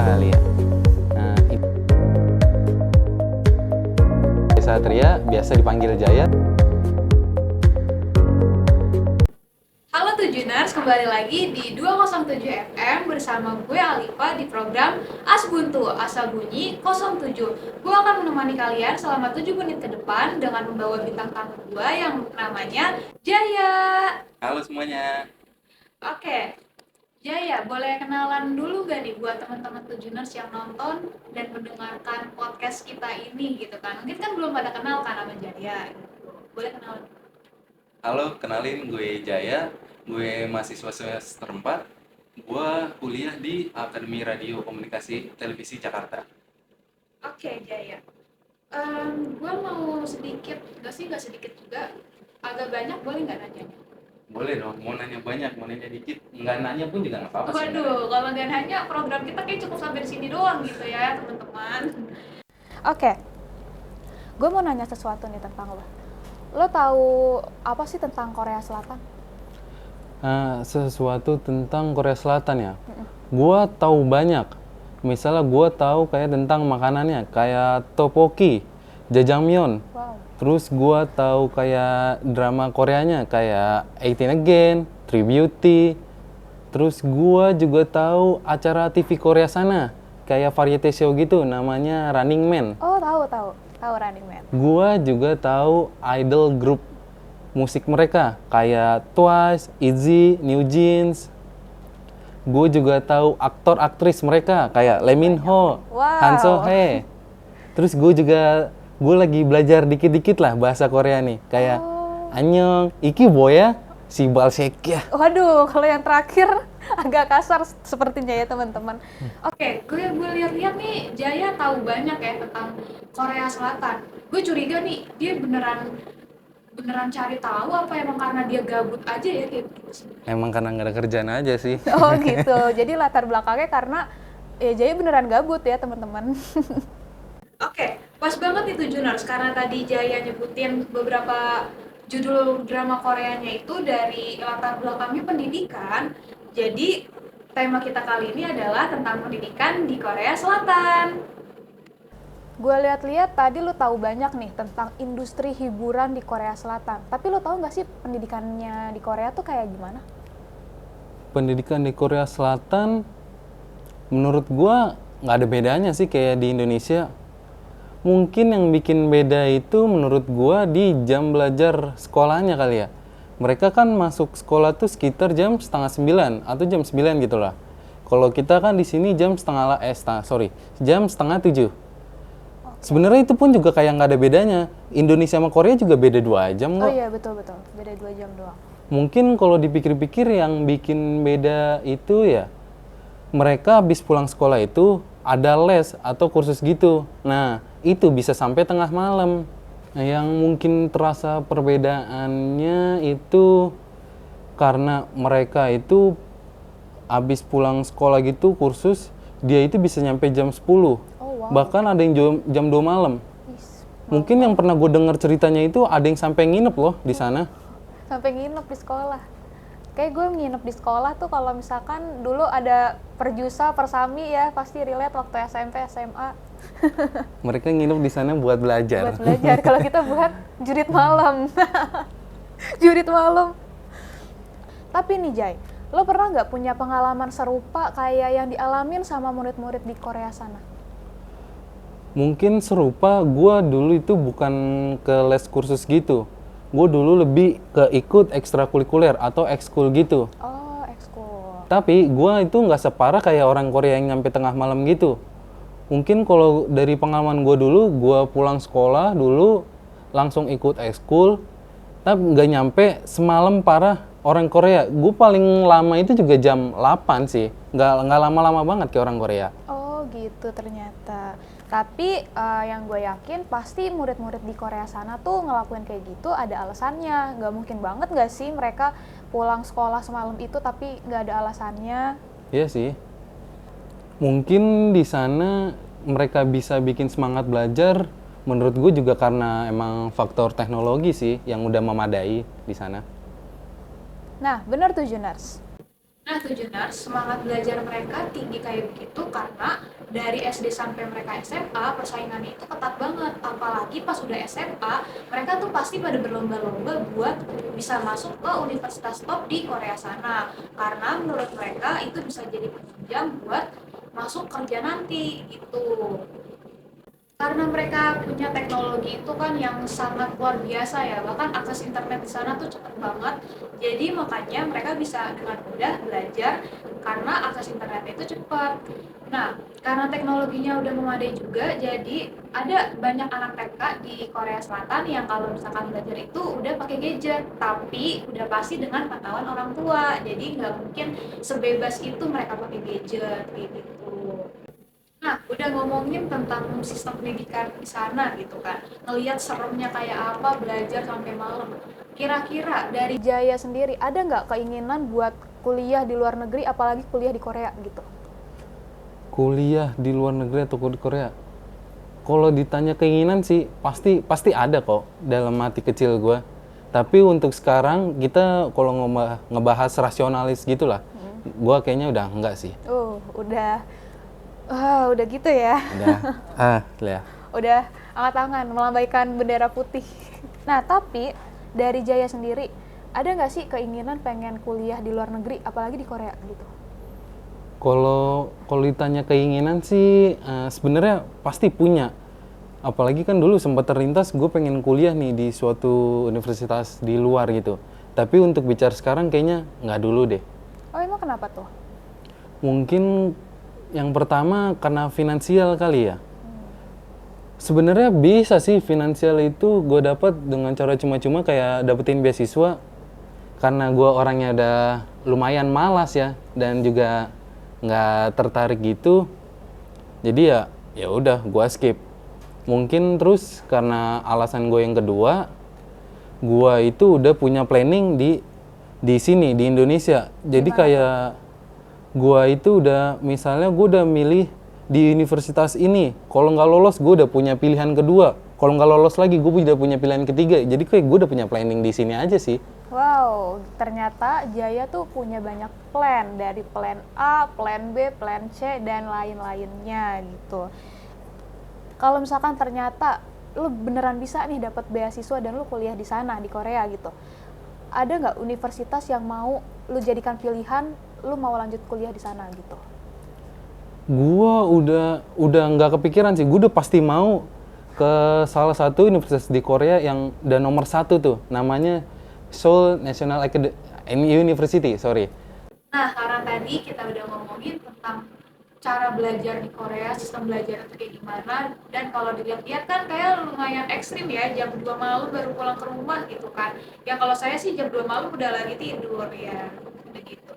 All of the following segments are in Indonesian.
kali ya. Nah, Satria, biasa dipanggil Jaya. Halo Tujuners, kembali lagi di 207 FM bersama gue Alifa di program Asbuntu, Asal Bunyi 07. Gue akan menemani kalian selama 7 menit ke depan dengan membawa bintang tamu gue yang namanya Jaya. Halo semuanya. Oke, Jaya, boleh kenalan dulu gak nih buat teman-teman Tujuners yang nonton dan mendengarkan podcast kita ini gitu kan? Mungkin kan belum pada kenal kan sama Jaya gitu. Boleh kenalan? Halo, kenalin gue Jaya. Gue mahasiswa semester 4. Gue kuliah di Akademi Radio Komunikasi Televisi Jakarta. Oke, Jaya. Gue mau sedikit, nggak sedikit juga, agak banyak boleh nggak nanyanya? Boleh dong, mau nanya banyak, mau nanya dikit. Nggak nanya pun juga nggak apa-apa sih. Waduh, kalau nggak nanya program kita kayak cukup sampai di sini doang gitu ya teman-teman. Oke, gue mau nanya sesuatu nih tentang lo. Lo tahu apa sih tentang Korea Selatan? Sesuatu tentang Korea Selatan ya. Gue tahu banyak. Misalnya gue tahu kayak tentang makanannya, kayak tteokbokki, jjajangmyeon. Wow. Terus gue tahu kayak drama Koreanya, kayak 18 Again, True Beauty. Terus gue juga tahu acara TV Korea sana, kayak variety show gitu, namanya Running Man. Oh, tahu Running Man. Gue juga tahu idol group musik mereka, kayak Twice, ITZY, New Jeans. Gue juga tahu aktor aktris mereka kayak Lee Min Ho, Wow. Han So Hye. Terus gue lagi belajar dikit-dikit lah bahasa Korea nih, kayak Annyeong, iki 뭐야? Si balsekya. Waduh, kalau yang terakhir agak kasar sepertinya ya teman-teman. Oke, gue lihat-lihat nih Jaya tahu banyak ya tentang Korea Selatan. Gue curiga nih dia beneran cari tahu apa emang karena dia gabut aja ya kayak gitu. Emang karena nggak ada kerjaan aja sih. Oh gitu. Jadi latar belakangnya karena ya Jaya beneran gabut ya teman-teman. Oke, pas banget itu Junars karena tadi Jaya nyebutin beberapa judul drama Koreanya itu dari latar belakangnya pendidikan. Jadi tema kita kali ini adalah tentang pendidikan di Korea Selatan. Gue lihat-lihat tadi lu tahu banyak nih tentang industri hiburan di Korea Selatan. Tapi lu tahu nggak sih pendidikannya di Korea tuh kayak gimana? Pendidikan di Korea Selatan, menurut gua nggak ada bedanya sih kayak di Indonesia. Mungkin yang bikin beda itu menurut gua di jam belajar sekolahnya kali ya. Mereka kan masuk sekolah tuh sekitar jam 8:30 atau jam 9 gitu lah. Kalau kita kan di sini jam jam setengah 7. Sebenarnya itu pun juga kayak nggak ada bedanya. Indonesia sama Korea juga beda 2 jam kok. Oh iya betul, beda 2 jam doang. Mungkin kalau dipikir-pikir yang bikin beda itu ya, mereka habis pulang sekolah itu ada les atau kursus gitu. Nah, itu bisa sampai tengah malam. Nah, yang mungkin terasa perbedaannya itu karena mereka itu habis pulang sekolah gitu kursus, dia itu bisa nyampe jam 10. Oh, wow. Bahkan ada yang jam 2 malam. Mungkin yang pernah gue dengar ceritanya itu ada yang sampai nginep loh di sana. Sampai nginep di sekolah. Kayak gue nginep di sekolah tuh kalau misalkan dulu ada perjusa, persami ya pasti relate waktu SMP, SMA. Mereka nginep di sana buat belajar. Buat belajar. Kalau kita buat jurit malam. Jurit malam. Tapi nih Jai, lo pernah nggak punya pengalaman serupa kayak yang dialamin sama murid-murid di Korea sana? Mungkin serupa, gue dulu itu bukan ke les kursus gitu. Gue dulu lebih ke ikut ekstrakurikuler atau ekskul gitu. Oh, ekskul. Tapi gue itu nggak separah kayak orang Korea yang nyampe tengah malam gitu. Mungkin kalau dari pengalaman gue dulu, gue pulang sekolah dulu langsung ikut ekskul. Tapi nggak nyampe semalam parah orang Korea. Gue paling lama itu juga jam 8 sih. Nggak lama-lama banget kayak orang Korea. Oh gitu ternyata. Tapi yang gue yakin pasti murid-murid di Korea sana tuh ngelakuin kayak gitu ada alasannya. Nggak mungkin banget nggak sih mereka pulang sekolah semalam itu tapi nggak ada alasannya. Iya sih. Mungkin di sana mereka bisa bikin semangat belajar. Menurut gue juga karena emang faktor teknologi sih yang udah memadai di sana. Nah, benar tuh Junars. Nah, tuh Junars, semangat belajar mereka tinggi kayak begitu karena dari SD sampai mereka SMA persaingannya itu ketat banget, apalagi pas udah SMA mereka tuh pasti pada berlomba-lomba buat bisa masuk ke universitas top di Korea sana, karena menurut mereka itu bisa jadi penunjang buat masuk kerja nanti gitu. Karena mereka punya teknologi itu kan yang sangat luar biasa ya, bahkan akses internet di sana tuh cepet banget. Jadi makanya mereka bisa dengan mudah belajar karena akses internetnya itu cepat. Nah, karena teknologinya udah memadai juga, jadi ada banyak anak TK di Korea Selatan yang kalau misalkan belajar itu udah pakai gadget, tapi udah pasti dengan pantauan orang tua. Jadi nggak mungkin sebebas itu mereka pakai gadget kayak gitu. Nah, udah ngomongin tentang sistem pendidikan di sana gitu kan. Ngelihat seremnya kayak apa belajar sampai malam. Kira-kira dari Jaya sendiri ada nggak keinginan buat kuliah di luar negeri, apalagi kuliah di Korea gitu? Kuliah di luar negeri atau di Korea? Kalau ditanya keinginan sih pasti ada kok dalam hati kecil gue. Tapi untuk sekarang kita kalau ngebahas rasionalis gitulah, gue kayaknya udah enggak sih. Udah gitu ya. Ya. Udah angkat tangan, melambaikan bendera putih. Nah, tapi dari Jaya sendiri, ada nggak sih keinginan pengen kuliah di luar negeri, apalagi di Korea gitu? Kalau ditanya keinginan sih sebenarnya pasti punya. Apalagi kan dulu sempat terlintas gue pengen kuliah nih di suatu universitas di luar gitu. Tapi untuk bicara sekarang kayaknya nggak dulu deh. Oh, emang kenapa tuh? Mungkin yang pertama karena finansial kali ya. Sebenarnya bisa sih finansial itu gue dapat dengan cara cuma-cuma kayak dapetin beasiswa. Karena gue orangnya udah lumayan malas ya dan juga nggak tertarik gitu. Jadi ya udah gue skip. Mungkin terus karena alasan gue yang kedua, gue itu udah punya planning di sini di Indonesia. Jadi kayak gue itu udah misalnya gue udah milih di universitas ini. Kalau nggak lolos gue udah punya pilihan kedua. Kalau nggak lolos lagi gue udah punya pilihan ketiga. Jadi kayak gue udah punya planning di sini aja sih. Wow, ternyata Jaya tuh punya banyak plan, dari plan A, plan B, plan C, dan lain-lainnya gitu. Kalau misalkan ternyata lu beneran bisa nih dapat beasiswa dan lu kuliah di sana, di Korea gitu, ada nggak universitas yang mau lu jadikan pilihan, lu mau lanjut kuliah di sana gitu? Gua udah nggak kepikiran sih. Gue udah pasti mau ke salah satu universitas di Korea yang dan nomor satu tuh, namanya Seoul National University, sorry. Nah, karena tadi kita udah ngomongin tentang cara belajar di Korea, sistem belajar itu kayak gimana, dan kalau dilihat-lihat kan kayak lumayan ekstrim ya, jam 2 malam baru pulang ke rumah gitu kan. Ya kalau saya sih jam 2 malam udah lagi tidur ya, udah gitu.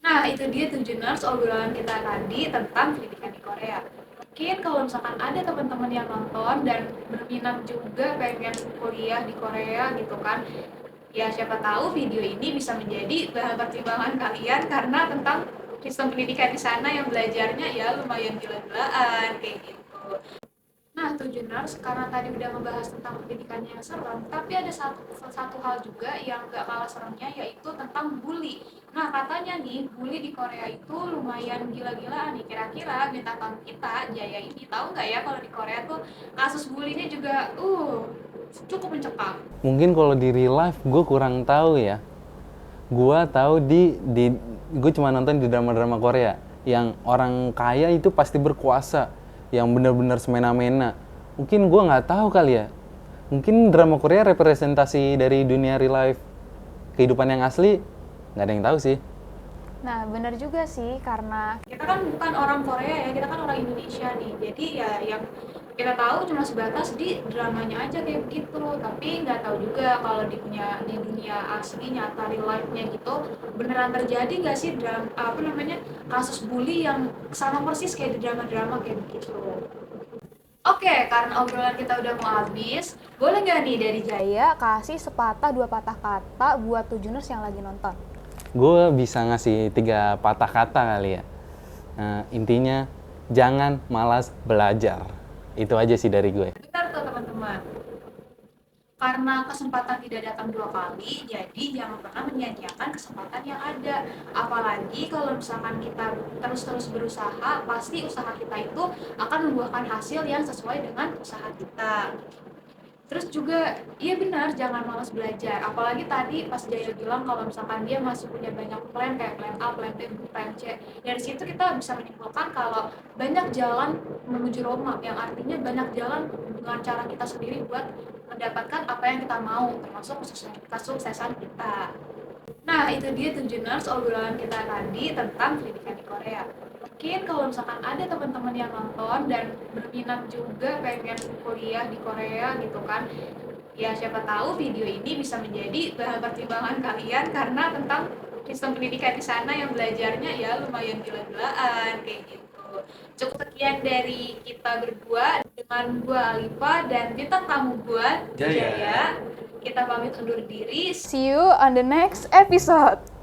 Nah, itu dia 7 obrolan kita tadi tentang pendidikan di Korea. Mungkin kalau misalkan ada teman-teman yang nonton dan berminat juga pengen kuliah di Korea gitu kan, ya siapa tahu video ini bisa menjadi bahan pertimbangan kalian karena tentang sistem pendidikan di sana yang belajarnya ya lumayan gila-gilaan kayak gitu. Nah, Tunjuners, karena tadi udah ngebahas tentang pendidikannya yang serem, tapi ada satu hal juga yang gak kalah seremnya, yaitu tentang bully. Nah, katanya nih, bully di Korea itu lumayan gila-gilaan nih. Kira-kira bintang tamu kita, Jaya ini, tahu nggak ya kalau di Korea tuh kasus bully-nya juga cukup mencekam. Mungkin kalau di real life gue kurang tahu ya. Gue tahu gue cuma nonton di drama-drama Korea yang orang kaya itu pasti berkuasa, yang benar-benar semena-mena. Mungkin gue nggak tahu kali ya. Mungkin drama Korea representasi dari dunia real life, kehidupan yang asli, nggak ada yang tahu sih. Nah, benar juga sih, karena kita kan bukan orang Korea ya, kita kan orang Indonesia nih. Jadi ya yang kita tahu cuma sebatas di dramanya aja kayak begitu. Tapi nggak tahu juga kalau di dunia asli nyata real life-nya gitu beneran terjadi nggak sih kasus bully yang sama persis kayak di drama-drama kayak begitu. Oke, karena obrolan kita udah mau habis, boleh nggak nih dari Jaya kasih sepatah dua patah kata buat Tujuners yang lagi nonton? Gue bisa ngasih 3 patah kata kali ya. Intinya, jangan malas belajar. Itu aja sih dari gue. Bentar tuh teman-teman. Karena kesempatan tidak datang dua kali, jadi jangan pernah menyia-nyiakan kesempatan yang ada. Apalagi kalau misalkan kita terus-terus berusaha, pasti usaha kita itu akan membuahkan hasil yang sesuai dengan usaha kita. Terus juga, iya benar, jangan malas belajar. Apalagi tadi pas Jaya bilang kalau misalkan dia masih punya banyak plan, kayak plan A, plan B, plan C. Dari situ kita bisa menyimpulkan kalau banyak jalan menuju Roma, yang artinya banyak jalan dengan cara kita sendiri buat mendapatkan apa yang kita mau, termasuk kesuksesan kita. Nah, itu dia Tunjuners obrolan kita tadi tentang pendidikan di Korea. Mungkin kalau misalkan ada teman-teman yang nonton dan berminat juga pengen kuliah di Korea gitu kan, ya siapa tahu video ini bisa menjadi bahan pertimbangan kalian karena tentang sistem pendidikan di sana yang belajarnya ya lumayan gila-gilaan kayak gitu. Cukup sekian dari kita berdua dengan gua Alifa dan bintang tamu gua Jaya. Kita pamit undur diri. See you on the next episode.